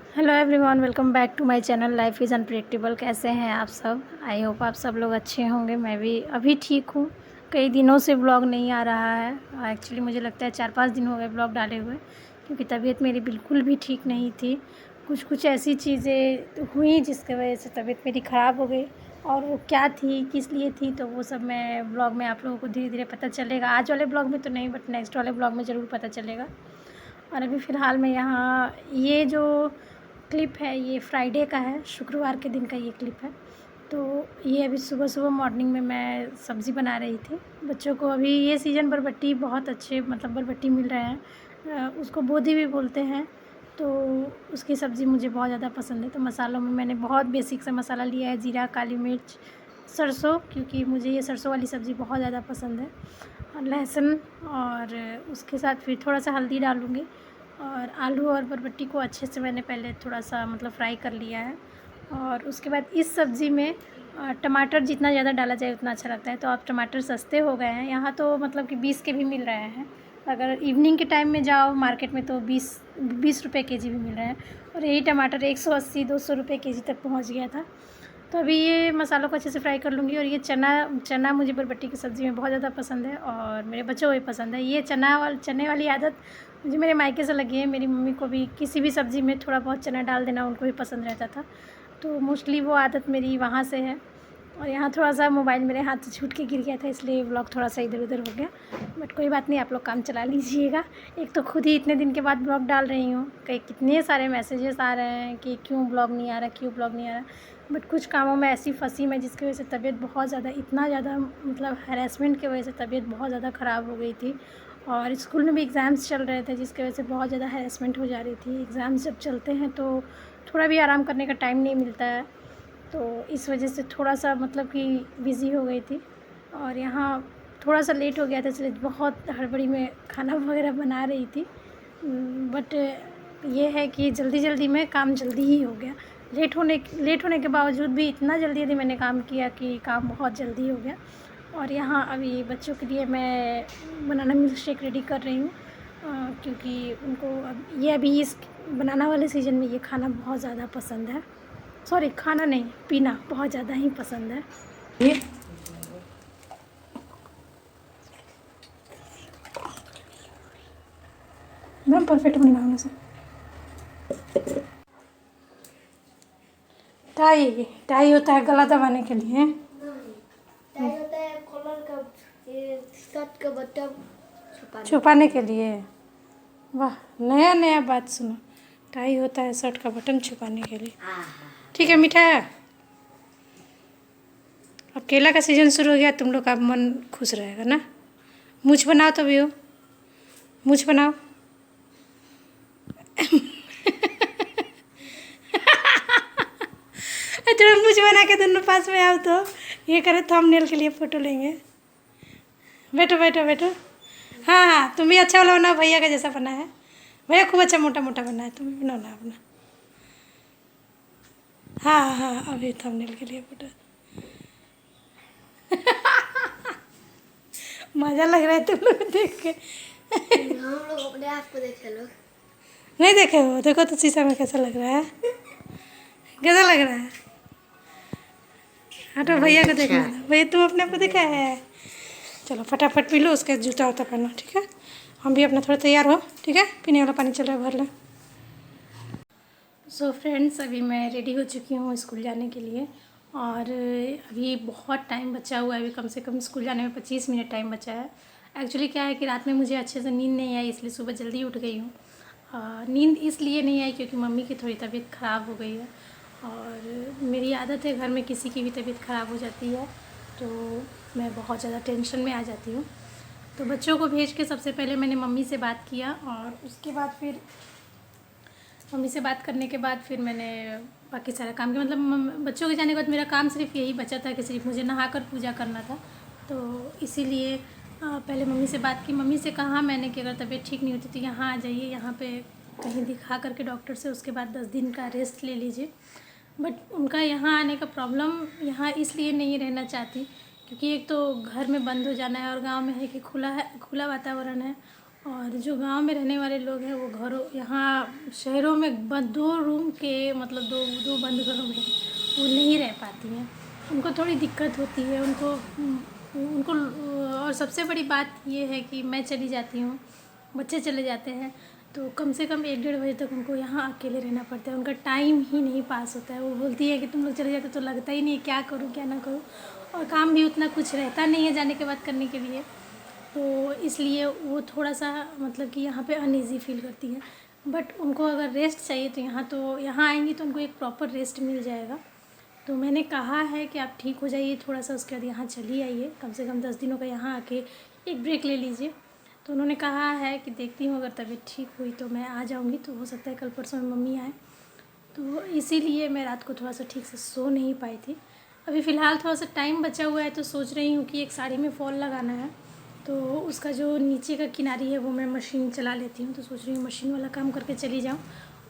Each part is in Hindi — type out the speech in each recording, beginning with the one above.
Hello everyone, welcome back to my channel life is unpredictable. कैसे हैं आप सब? आई होप आप सब लोग अच्छे होंगे। मैं भी अभी ठीक हूँ। कई दिनों से ब्लॉग नहीं आ रहा है। एक्चुअली मुझे लगता है 4-5 दिन हो गए ब्लॉग डाले हुए, क्योंकि तबीयत मेरी बिल्कुल भी ठीक नहीं थी। कुछ ऐसी चीज़ें हुई जिसकी वजह से तबीयत मेरी ख़राब हो गई, और वो क्या थी, किस लिए थी, तो वो सब मैं ब्लॉग में आप लोगों को धीरे धीरे पता चलेगा। आज वाले ब्लॉग में तो नहीं, बट नेक्स्ट वाले ब्लॉग में ज़रूर पता चलेगा। और अभी फ़िलहाल मैं यहाँ, ये जो क्लिप है ये फ्राइडे का है, शुक्रवार के दिन का ये क्लिप है। तो ये अभी सुबह सुबह मॉर्निंग में मैं सब्ज़ी बना रही थी बच्चों को। अभी ये सीज़न बरबट्टी बहुत अच्छे, मतलब बरबट्टी मिल रहे हैं, उसको बोधी भी बोलते हैं। तो उसकी सब्ज़ी मुझे बहुत ज़्यादा पसंद है। तो मसालों में मैंने बहुत बेसिक सा मसाला लिया है, ज़ीरा, काली मिर्च, सरसों, क्योंकि मुझे ये सरसों वाली सब्ज़ी बहुत ज़्यादा पसंद है, और लहसुन, और उसके साथ फिर थोड़ा सा हल्दी डालूँगी। और आलू और बरबट्टी को अच्छे से मैंने पहले थोड़ा सा मतलब फ्राई कर लिया है। और उसके बाद इस सब्ज़ी में टमाटर जितना ज़्यादा डाला जाए उतना अच्छा लगता है। तो अब टमाटर सस्ते हो गए हैं यहाँ, तो मतलब कि 20 के भी मिल रहे हैं। अगर इवनिंग के टाइम में जाओ मार्केट में तो 20 रुपये केजी भी मिल रहे हैं। और यही टमाटर 180-200 रुपये केजी तक पहुँच गया था। तो अभी ये मसालों को अच्छे से फ्राई कर लूँगी। और ये चना मुझे बरबट्टी की सब्ज़ी में बहुत ज़्यादा पसंद है, और मेरे बच्चों को भी पसंद है। ये चने वाली आदत मुझे मेरे मायके से लगी है। मेरी मम्मी को भी किसी भी सब्ज़ी में थोड़ा बहुत चना डाल देना उनको भी पसंद रहता था। तो मोस्टली वो आदत मेरी वहाँ से है। और यहाँ थोड़ा सा मोबाइल मेरे हाथ से छूट के गिर गया था, इसलिए व्लॉग थोड़ा सा इधर उधर हो गया। बट कोई बात नहीं, आप लोग काम चला लीजिएगा। एक तो खुद ही इतने दिन के बाद ब्लॉग डाल रही हूँ, कई कितने सारे मैसेजेस आ रहे हैं कि क्यों ब्लॉग नहीं आ रहा, क्यों ब्लॉग नहीं आ रहा। बट कुछ कामों में ऐसी फंसी मैं जिसकी वजह से तबीयत बहुत ज़्यादा, इतना ज़्यादा मतलब हैरेसमेंट की वजह से तबीयत बहुत ज़्यादा ख़राब हो गई थी। और स्कूल में भी एग्ज़ाम्स चल रहे थे, जिसकी वजह से बहुत ज़्यादा हैरेसमेंट हो जा रही थी। एग्ज़ाम्स जब चलते हैं तो थोड़ा भी आराम करने का टाइम नहीं मिलता है, तो इस वजह से थोड़ा सा मतलब कि बिज़ी हो गई थी। और यहाँ थोड़ा सा लेट हो गया था, इसलिए बहुत हड़बड़ी में खाना वगैरह बना रही थी। बट ये है कि जल्दी जल्दी में काम जल्दी ही हो गया। लेट होने के बावजूद भी इतना जल्दी जल्दी मैंने काम किया कि काम बहुत जल्दी हो गया। और यहाँ अभी बच्चों के लिए मैं बनाना मिल्क शेक रेडी कर रही हूँ, क्योंकि उनको अब ये अभी इस बनाना वाले सीज़न में ये खाना बहुत ज़्यादा पसंद है। सॉरी, खाना नहीं, पीना बहुत ज़्यादा ही पसंद है। ये मैम परफेक्ट बनाने से टाई होता है गला दबाने के लिए। टाई होता है कॉलर का, ये शर्ट का बटन छुपाने के लिए। वाह, नया नया बात सुनो। टाई होता है शर्ट का बटन छुपाने के लिए। ठीक है मीठा। अब केला का सीज़न शुरू हो गया, तुम लोग का मन खुश रहेगा ना। मूछ बनाओ तो भी हो, मूछ बनाओ। थोड़ा मूछ बना के दोनों पास में आओ तो ये करे, थंबनेल के लिए फ़ोटो लेंगे। बैठो बैठो बैठो। हाँ हाँ, तुम भी अच्छा वाला बनाओ, भैया का जैसा बना है। भैया खूब अच्छा मोटा मोटा बना है, तुम भी बनाओ ना अपना। हाँ हाँ हाँ, अभी थंबनेल के लिए फोटो। मज़ा लग रहा है तुम लोग देख के। हम लोग अपने आप को देखे लोग नहीं देखे हो? देखो तो शीशा में कैसा लग रहा है, कैसा लग रहा है। हाँ तो भैया को देखना था। भैया तुम अपने आप को देखा है। चलो फटाफट पी लो, उसके जूता उता पहनो, ठीक है। हम भी अपना थोड़ा तैयार हो, ठीक है। पीने वाला पानी चल रहा है, भर ले। सो फ्रेंड्स, अभी मैं रेडी हो चुकी हूँ स्कूल जाने के लिए। और अभी बहुत टाइम बचा हुआ है, अभी कम से कम स्कूल जाने में 25 मिनट टाइम बचा है। एक्चुअली क्या है कि रात में मुझे अच्छे से नींद नहीं आई, इसलिए सुबह जल्दी उठ गई हूँ। नींद इसलिए नहीं आई क्योंकि मम्मी की थोड़ी तबीयत ख़राब हो गई है। और मेरी आदत है, घर में किसी की भी तबीयत ख़राब हो जाती है तो मैं बहुत ज़्यादा टेंशन में आ जाती हूँ। तो बच्चों को भेज के सबसे पहले मैंने मम्मी से बात किया, और उसके बाद फिर मम्मी से बात करने के बाद फिर मैंने बाकी सारा काम किया। मतलब बच्चों के जाने के बाद मेरा काम सिर्फ यही बचा था कि सिर्फ मुझे नहाकर पूजा करना था। तो इसीलिए पहले मम्मी से बात की। मम्मी से कहा मैंने कि अगर तबीयत ठीक नहीं होती तो यहाँ आ जाइए, यहाँ पे कहीं दिखा करके डॉक्टर से, उसके बाद 10 दिन का रेस्ट ले लीजिए। बट उनका यहाँ आने का प्रॉब्लम, यहाँ इसलिए नहीं रहना चाहती क्योंकि एक तो घर में बंद हो जाना है, और गांव में है कि खुला वातावरण है, और जो गांव में रहने वाले लोग हैं वो घरों यहाँ शहरों में बंद 2 रूम के मतलब दो दो बंद घरों में वो नहीं रह पाती हैं, उनको थोड़ी दिक्कत होती है उनको उनको। और सबसे बड़ी बात ये है कि मैं चली जाती हूँ, बच्चे चले जाते हैं, तो कम से कम 1-1:30 बजे तक उनको यहाँ अकेले रहना पड़ता है, उनका टाइम ही नहीं पास होता है। वो बोलती है कि तुम लोग चले जाते तो लगता ही नहीं है क्या करूँ क्या ना करूँ, और काम भी उतना कुछ रहता नहीं है जाने के बाद करने के लिए, तो इसलिए वो थोड़ा सा मतलब कि यहाँ पे अनईज़ी फील करती है। बट उनको अगर रेस्ट चाहिए तो यहाँ आएंगी तो उनको एक प्रॉपर रेस्ट मिल जाएगा। तो मैंने कहा है कि आप ठीक हो जाइए थोड़ा सा, उसके बाद यहाँ चली आइए, कम से कम 10 दिनों का यहाँ आके एक ब्रेक ले लीजिए। तो उन्होंने कहा है कि देखती हूँ अगर तबीयत ठीक हुई तो मैं आ जाऊँगी, तो हो सकता है कल परसों में मम्मी आए। तो इसीलिए मैं रात को थोड़ा सा ठीक से सो नहीं पाई थी। अभी फ़िलहाल थोड़ा सा टाइम बचा हुआ है, तो सोच रही हूँ कि एक साड़ी में फॉल लगाना है, तो उसका जो नीचे का किनारी है वो मैं मशीन चला लेती हूँ। तो सोच रही हूँ मशीन वाला काम करके चली जाऊँ,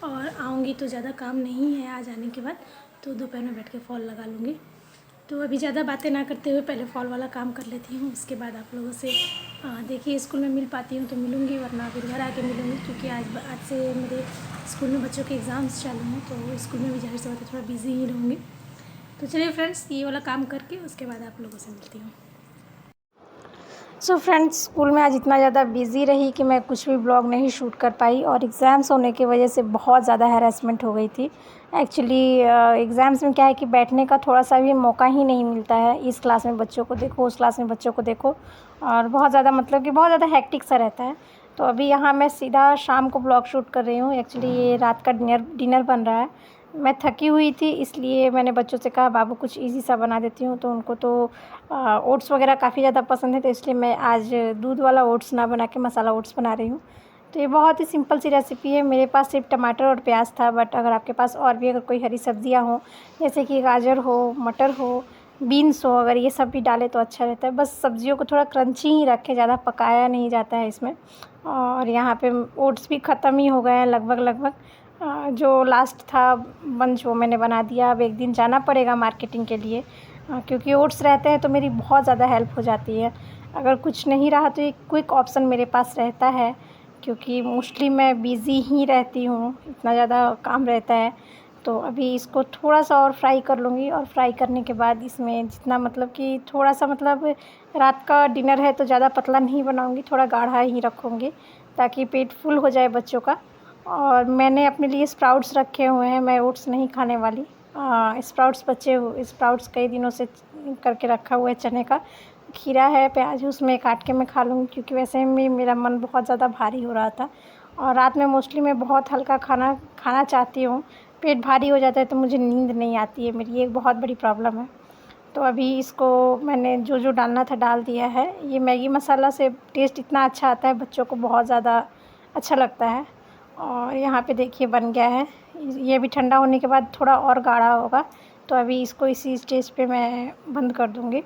और आऊँगी तो ज़्यादा काम नहीं है आ जाने के बाद, तो दोपहर में बैठ के फॉल लगा लूँगी। तो अभी ज़्यादा बातें ना करते हुए पहले फॉल वाला काम कर लेती हूँ, उसके बाद आप लोगों से देखिए स्कूल में मिल पाती हूँ तो मिलूँगी, वरना फिर घर आके मिलूँगी, क्योंकि आज से मेरे स्कूल में बच्चों के एग्ज़ाम्स चालू हैं, तो स्कूल में भी ज़ाहिर सी बात है थोड़ा बिज़ी ही रहूँगी। तो चलिए फ्रेंड्स, ये वाला काम करके उसके बाद आप लोगों से मिलती हूँ। सो फ्रेंड्स, स्कूल में आज इतना ज़्यादा बिज़ी रही कि मैं कुछ भी ब्लॉग नहीं शूट कर पाई, और एग्ज़ाम्स होने की वजह से बहुत ज़्यादा हैरेसमेंट हो गई थी। एक्चुअली एग्ज़ाम्स में क्या है कि बैठने का थोड़ा सा भी मौका ही नहीं मिलता है, इस क्लास में बच्चों को देखो उस क्लास में बच्चों को देखो, और बहुत ज़्यादा मतलब कि बहुत ज़्यादा हेक्टिक सा रहता है। तो अभी यहाँ मैं सीधा शाम को ब्लॉग शूट कर रही हूँ। एक्चुअली ये रात का डिनर बन रहा है। मैं थकी हुई थी, इसलिए मैंने बच्चों से कहा बाबू कुछ इजी सा बना देती हूँ, तो उनको तो ओट्स वगैरह काफ़ी ज़्यादा पसंद है, तो इसलिए मैं आज दूध वाला ओट्स ना बना के मसाला ओट्स बना रही हूँ। तो ये बहुत ही सिंपल सी रेसिपी है। मेरे पास सिर्फ टमाटर और प्याज था, बट अगर आपके पास और भी अगर कोई हरी सब्जियाँ हों, जैसे कि गाजर हो, मटर हो, बीन्स हो, अगर ये सब भी डालें तो अच्छा रहता है। बस सब्जियों को थोड़ा क्रंची ही रखें, ज़्यादा पकाया नहीं जाता है इसमें। और यहाँ पे ओट्स भी ख़त्म ही हो गए हैं लगभग। जो लास्ट था बंच वो मैंने बना दिया। अब एक दिन जाना पड़ेगा मार्केटिंग के लिए, क्योंकि ओट्स रहते हैं तो मेरी बहुत ज़्यादा हेल्प हो जाती है। अगर कुछ नहीं रहा तो एक क्विक ऑप्शन मेरे पास रहता है, क्योंकि मोस्टली मैं बिज़ी ही रहती हूँ, इतना ज़्यादा काम रहता है। तो अभी इसको थोड़ा सा और फ्राई कर लूँगी, और फ्राई करने के बाद इसमें जितना मतलब कि थोड़ा सा मतलब रात का डिनर है तो ज़्यादा पतला नहीं बनाऊँगी, थोड़ा गाढ़ा ही रखूँगी ताकि पेट फुल हो जाए बच्चों का। और मैंने अपने लिए स्प्राउट्स रखे हुए हैं, मैं ओट्स नहीं खाने वाली। स्प्राउट्स कई दिनों से करके रखा हुआ है चने का। खीरा है, प्याज उसमें काट के मैं खा लूँगी, क्योंकि वैसे में मेरा मन बहुत ज़्यादा भारी हो रहा था, और रात में मोस्टली मैं बहुत हल्का खाना खाना चाहती हूँ। पेट भारी हो जाता है तो मुझे नींद नहीं आती है, मेरी एक बहुत बड़ी प्रॉब्लम है। तो अभी इसको मैंने जो डालना था डाल दिया है। ये मैगी मसाला से टेस्ट इतना अच्छा आता है, बच्चों को बहुत ज़्यादा अच्छा लगता है। और यहाँ पे देखिए बन गया है। ये भी ठंडा होने के बाद थोड़ा और गाढ़ा होगा, तो अभी इसको इसी स्टेज पे मैं बंद कर दूँगी।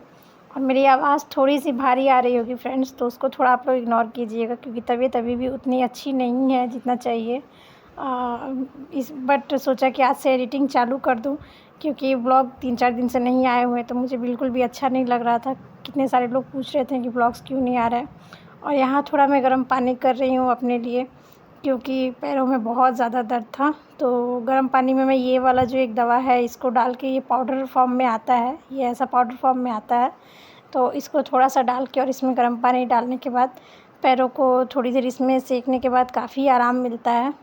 और मेरी आवाज़ थोड़ी सी भारी आ रही होगी फ्रेंड्स, तो उसको थोड़ा आप लोग इग्नोर कीजिएगा, क्योंकि तबीयत अभी भी उतनी अच्छी नहीं है जितना चाहिए। बट सोचा कि आज से एडिटिंग चालू कर दूँ, क्योंकि ब्लॉग 3-4 दिन से नहीं आए हुए, तो मुझे बिल्कुल भी अच्छा नहीं लग रहा था। कितने सारे लोग पूछ रहे थे कि ब्लॉग्स क्यों नहीं आ रहे हैं। और यहाँ थोड़ा मैं गर्म पानी कर रही हूँ अपने लिए, क्योंकि पैरों में बहुत ज़्यादा दर्द था। तो गर्म पानी में मैं ये वाला जो एक दवा है इसको डाल के, ये पाउडर फॉर्म में आता है, ये ऐसा पाउडर फॉर्म में आता है, तो इसको थोड़ा सा डाल के और इसमें गर्म पानी डालने के बाद पैरों को थोड़ी देर इसमें सेकने के बाद काफ़ी आराम मिलता है।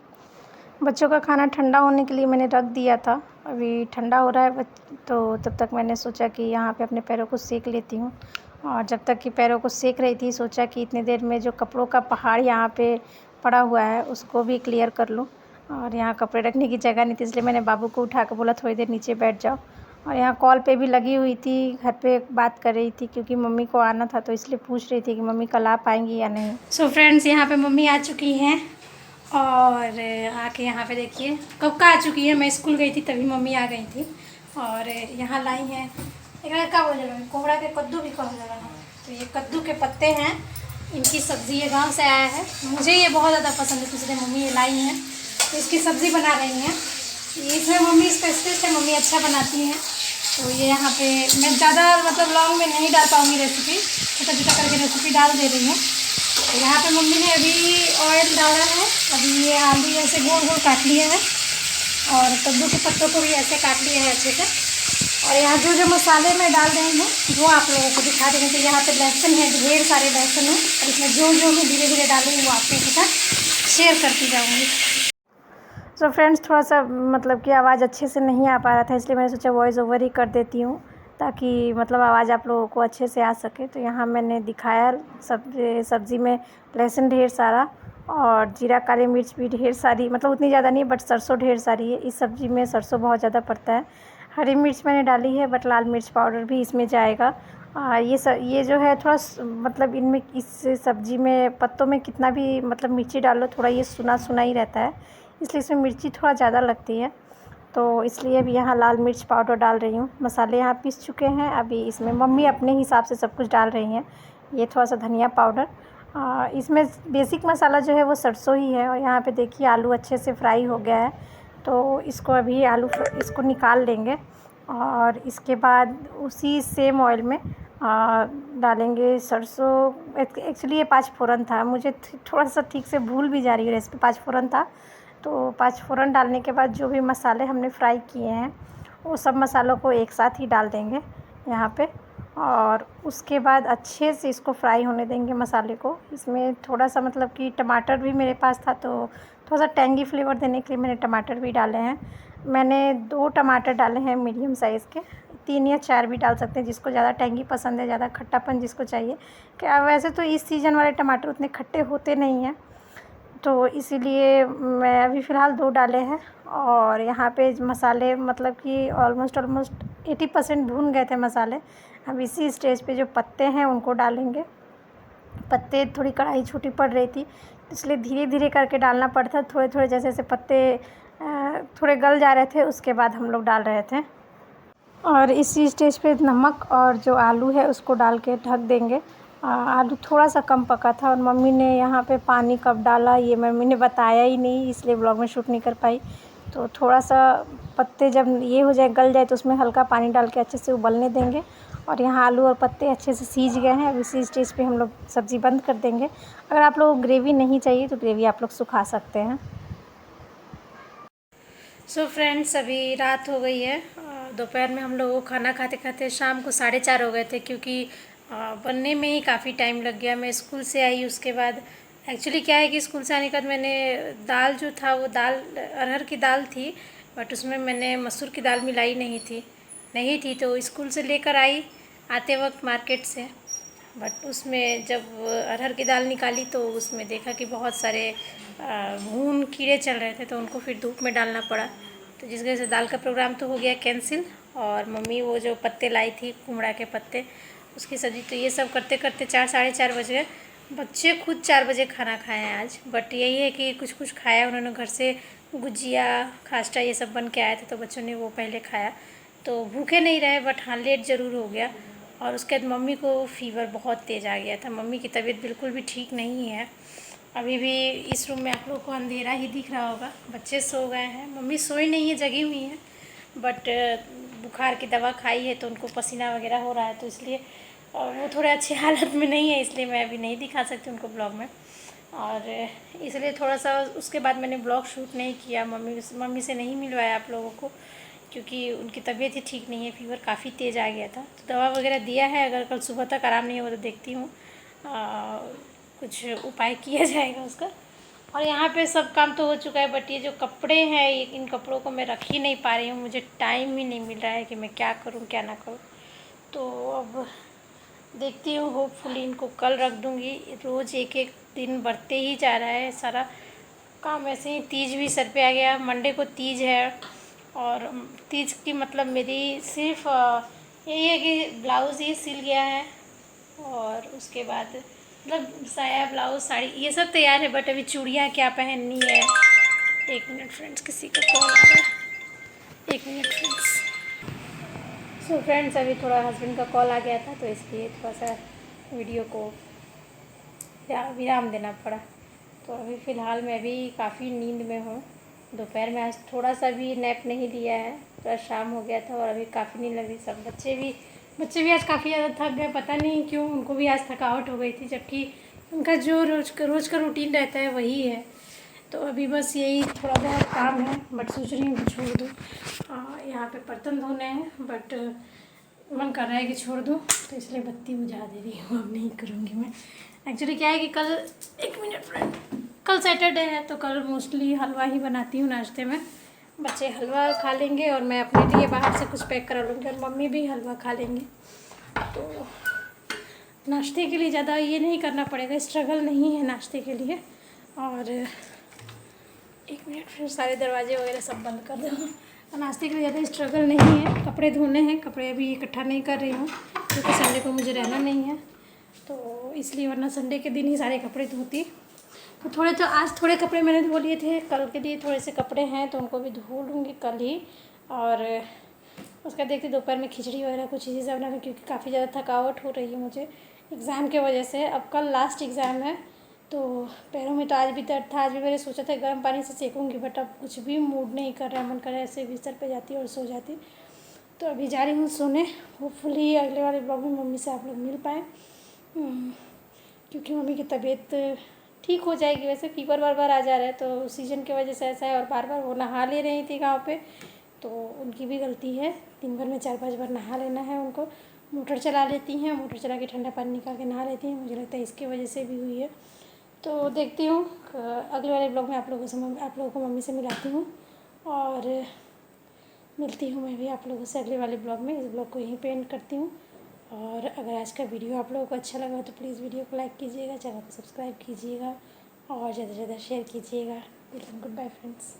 बच्चों का खाना ठंडा होने के लिए मैंने रख दिया था, अभी ठंडा हो रहा है, तो तब तक मैंने सोचा कि यहाँ पे अपने पैरों को सेक लेती हूँ। और जब तक कि पैरों को सेक रही थी, सोचा कि इतनी देर में जो कपड़ों का पहाड़ यहाँ पे पड़ा हुआ है उसको भी क्लियर कर लूँ। और यहाँ कपड़े रखने की जगह नहीं थी, इसलिए मैंने बाबू को उठा के बोला थोड़ी देर नीचे बैठ जाओ। और यहाँ कॉल पे भी लगी हुई थी, घर पे बात कर रही थी, क्योंकि मम्मी को आना था, तो इसलिए पूछ रही थी कि मम्मी कल आ पाएंगी या नहीं। सो फ्रेंड्स, यहाँ पे मम्मी आ चुकी हैं, और आके यहाँ पे देखिए कब का आ चुकी है। मैं स्कूल गई थी तभी मम्मी आ गई थी, और यहाँ लाई हैं एक क्या बोल रहे कोहड़ा के कद्दू भी कहा जा रहा है। तो ये कद्दू के पत्ते हैं, इनकी सब्ज़ी ये गांव से आया है, मुझे ये बहुत ज़्यादा पसंद है, तो इसलिए मम्मी ये लाई हैं, तो इसकी सब्ज़ी बना रही हैं। इसमें मम्मी स्पेशलिस्ट है, मम्मी अच्छा बनाती हैं। तो ये यहाँ पे मैं ज़्यादा मतलब लॉन्ग में नहीं डाल पाऊँगी रेसिपी, छोटा छोटा करके रेसिपी डाल दे रही हूँ। तो यहाँ पे मम्मी ने अभी ऑयल डाला है। अभी ये आलू ऐसे गोल गोल काट लिया है और कद्दू के पत्तों को भी ऐसे काट लिया है अच्छे से। और यहाँ जो जो मसाले मैं डाल रही हूँ वो आप लोगों को दिखा देंगे। तो यहाँ पे लहसुन है, ढेर सारे लहसुन है और इसमें जो जो मैं धीरे धीरे डालूँगी वो आप लोगों के साथ शेयर करती जाऊँगी। तो फ्रेंड्स थोड़ा सा मतलब कि आवाज़ अच्छे से नहीं आ पा रहा था, इसलिए मैंने सोचा वॉइस ओवर ही कर देती हूँ ताकि मतलब आवाज़ आप लोगों को अच्छे से आ सके। तो यहाँ मैंने दिखाया सब्ज़ी में लहसुन ढेर सारा और जीरा काली मिर्च भी ढेर सारी, मतलब उतनी ज़्यादा नहीं बट सरसों ढेर सारी है। इस सब्ज़ी में सरसों बहुत ज़्यादा पड़ता है। हरी मिर्च मैंने डाली है बट लाल मिर्च पाउडर भी इसमें जाएगा। ये जो है थोड़ा मतलब इनमें इस सब्ज़ी में पत्तों में कितना भी मतलब मिर्ची डाल लो थोड़ा ये सुना सुना ही रहता है, इसलिए इसमें मिर्ची थोड़ा ज़्यादा लगती है। तो इसलिए अभी यहाँ लाल मिर्च पाउडर डाल रही हूँ। मसाले यहाँ पीस चुके हैं, अभी इसमें मम्मी अपने हिसाब से सब कुछ डाल रही हैं। ये थोड़ा सा धनिया पाउडर, इसमें बेसिक मसाला जो है वो सरसों ही है। और यहाँ पे देखिए आलू अच्छे से फ्राई हो गया है, तो इसको अभी इसको निकाल लेंगे और इसके बाद उसी सेम ऑयल में डालेंगे सरसों। एक्चुअली ये पाँच फोरन था, मुझे थोड़ा सा ठीक से भूल भी जा रही है रेसिपी। पाँच फोरन था, तो पाँच फोरन डालने के बाद जो भी मसाले हमने फ्राई किए हैं वो सब मसालों को एक साथ ही डाल देंगे यहाँ पे। और उसके बाद अच्छे से इसको फ्राई होने देंगे मसाले को। इसमें थोड़ा सा मतलब कि टमाटर भी मेरे पास था, तो थोड़ा सा टेंगी फ्लेवर देने के लिए मैंने टमाटर भी डाले हैं। मैंने 2 टमाटर डाले हैं मीडियम साइज़ के, 3 या 4 भी डाल सकते हैं जिसको ज़्यादा टेंगी पसंद है, ज़्यादा खट्टापन जिसको चाहिए। क्या वैसे तो इस सीज़न वाले टमाटर उतने खट्टे होते नहीं हैं, तो इसीलिए मैं अभी फ़िलहाल 2 डाले हैं। और यहाँ पे मसाले मतलब कि ऑलमोस्ट 80% भून गए थे मसाले। अब इसी स्टेज पे जो पत्ते हैं उनको डालेंगे। पत्ते थोड़ी कढ़ाई छोटी पड़ रही थी, इसलिए धीरे धीरे करके डालना पड़ता। थोड़े थोड़े जैसे जैसे पत्ते थोड़े गल जा रहे थे उसके बाद हम लोग डाल रहे थे। और इसी स्टेज पे नमक और जो आलू है उसको डाल के ढक देंगे। आलू थोड़ा सा कम पका था और मम्मी ने यहाँ पे पानी कब डाला ये मम्मी ने बताया ही नहीं, इसलिए ब्लॉग में शूट नहीं कर पाई। तो थोड़ा सा पत्ते जब ये हो जाए गल जाए तो उसमें हल्का पानी डाल के अच्छे से उबलने देंगे। और यहाँ आलू और पत्ते अच्छे से सीज गए हैं। अब इसी स्टेज पे हम लोग सब्ज़ी बंद कर देंगे। अगर आप लोगों को ग्रेवी नहीं चाहिए तो ग्रेवी आप लोग सुखा सकते हैं। सो फ्रेंड्स अभी रात हो गई है। दोपहर में हम लोग खाना खाते खाते शाम को 4:30 हो गए थे, क्योंकि बनने में ही काफ़ी टाइम लग गया। मैं स्कूल से आई, उसके बाद एक्चुअली क्या है कि स्कूल से आने के बाद मैंने दाल जो था वो दाल अरहर की दाल थी, बट उसमें मैंने मसूर की दाल मिलाई नहीं थी। तो स्कूल से लेकर आई आते वक्त मार्केट से, बट उसमें जब अरहर की दाल निकाली तो उसमें देखा कि बहुत सारे घून कीड़े चल रहे थे, तो उनको फिर धूप में डालना पड़ा। तो जिस वजह से दाल का प्रोग्राम तो हो गया कैंसिल। और मम्मी वो जो पत्ते लाई थी कुमड़ा के पत्ते, उसकी सब्ज़ी, तो ये सब करते करते 4 साढ़े 4 बज गए। बच्चे खुद 4 बजे खाना खाए हैं आज, बट यही है कि कुछ कुछ खाया उन्होंने। घर से गुजिया खास्टा ये सब बन के आए थे, तो बच्चों ने वो पहले खाया, तो भूखे नहीं रहे, बट हाँ लेट ज़रूर हो गया। और उसके बाद मम्मी को फीवर बहुत तेज़ आ गया था। मम्मी की तबीयत बिल्कुल भी ठीक नहीं है। अभी भी इस रूम में आप लोगों को अंधेरा ही दिख रहा होगा। बच्चे सो गए हैं, मम्मी सोई नहीं है, जगी हुई हैं, बट बुखार की दवा खाई है तो उनको पसीना वगैरह हो रहा है, तो इसलिए और वो थोड़े अच्छी हालत में नहीं है, इसलिए मैं अभी नहीं दिखा सकती उनको ब्लॉग में। और इसलिए थोड़ा सा उसके बाद मैंने ब्लॉग शूट नहीं किया। मम्मी से नहीं मिलवाया आप लोगों को, क्योंकि उनकी तबीयत ही ठीक नहीं है, फ़ीवर काफ़ी तेज़ आ गया था। तो दवा वगैरह दिया है, अगर कल सुबह तक आराम नहीं हुआ तो देखती हूँ कुछ उपाय किया जाएगा उसका। और यहाँ पे सब काम तो हो चुका है, बट ये जो कपड़े हैं इन कपड़ों को मैं रख ही नहीं पा रही हूँ। मुझे टाइम ही नहीं मिल रहा है कि मैं क्या करूँ क्या ना करूँ। तो अब देखती हूँ, होपफुली इनको कल रख दूँगी। रोज़ एक एक दिन बढ़ते ही जा रहा है सारा काम। ऐसे ही तीज भी सर पे आ गया, मंडे को तीज है। और तीज की मतलब मेरी सिर्फ यही है कि ब्लाउज़ ये सिल गया है, और उसके बाद मतलब साया ब्लाउज़ साड़ी ये सब तैयार है, बट अभी चूड़ियाँ क्या पहननी है। 1 मिनट फ्रेंड्स, किसी का कॉल आ रहा है, 1 मिनट फ्रेंड्स। सो फ्रेंड्स अभी थोड़ा हस्बैंड का कॉल आ गया था, तो इसलिए थोड़ा सा वीडियो को विराम देना पड़ा। तो अभी फ़िलहाल मैं भी काफ़ी नींद में हूँ। दोपहर में आज थोड़ा सा भी नैप नहीं लिया है, तो शाम हो गया था और अभी काफ़ी नींद लग रही। सब बच्चे भी आज काफ़ी ज़्यादा थक गए, पता नहीं क्यों, उनको भी आज थकावट हो गई थी, जबकि उनका जो रोज़ का रूटीन रहता है वही है। तो अभी बस यही थोड़ा बहुत काम है, बट सोच रही हूँ कि छोड़ दूँ। यहाँ पे बर्तन धोने हैं, बट मन कर रहा है कि छोड़ दूँ, तो इसलिए बत्ती बुझा दे रही हूँ। अब नहीं करूँगी मैं। एक्चुअली क्या है कि कल, एक मिनट फ्रेंड, कल सैटरडे है तो कल मोस्टली हलवा ही बनाती हूँ नाश्ते में। बच्चे हलवा खा लेंगे और मैं अपने लिए बाहर से कुछ पैक करा लूँगी, और मम्मी भी हलवा खा लेंगे। तो नाश्ते के लिए ज़्यादा ये नहीं करना पड़ेगा, स्ट्रगल नहीं है नाश्ते के लिए। और एक मिनट, फिर सारे दरवाजे वगैरह सब बंद कर दो। नाश्ते के लिए ज़्यादा स्ट्रगल नहीं है। कपड़े धोने हैं, कपड़े अभी इकट्ठा नहीं कर रही हूँ क्योंकि संडे को मुझे रहना नहीं है, तो इसलिए, वरना संडे के दिन ही सारे कपड़े धोती। तो थोड़े, तो आज थोड़े कपड़े मैंने धो लिए थे, कल के लिए थोड़े से कपड़े हैं तो उनको भी धो लूँगी कल ही। और उसका देखते दोपहर में खिचड़ी वगैरह कुछ चीज़ें बना लूँ, क्योंकि काफ़ी ज़्यादा थकावट हो रही है मुझे एग्ज़ाम के वजह से। अब कल लास्ट एग्ज़ाम है, तो पैरों में तो आज भी दर्द था। आज भी मैंने सोचा था गर्म पानी से सेकूँगी, बट अब कुछ भी मूड नहीं कर रहा है, मन कर रहा है ऐसे बिस्तर पे जाती और सो जाती। तो अभी जा रही हूँ सोने। होपफुली अगले वाले ब्लॉग में मम्मी से आप लोग मिल पाएँ, क्योंकि मम्मी की तबीयत ठीक हो जाएगी। वैसे फीवर बार बार आ जा रहा है, तो सीजन की वजह से ऐसा है। और बार बार वो नहा ले रही थी गाँव पे, तो उनकी भी गलती है। दिन भर में 4-5 बार नहा लेना है उनको। मोटर चला लेती हैं, मोटर चला के ठंडा पानी निकाल के नहा लेती हैं। मुझे लगता है इसकी वजह से भी हुई है। तो देखती हूँ अगले वाले ब्लॉग में आप लोगों को मम्मी से मिलाती हूँ, और मिलती हूँ मैं भी आप लोगों से अगले वाले ब्लॉग में। इस ब्लॉग को यहीं पे एंड करती हूँ। और अगर आज का वीडियो आप लोगों को अच्छा लगा तो प्लीज़ वीडियो को लाइक कीजिएगा, चैनल को सब्सक्राइब कीजिएगा और ज़्यादा से ज़्यादा शेयर कीजिएगा। Good bye friends.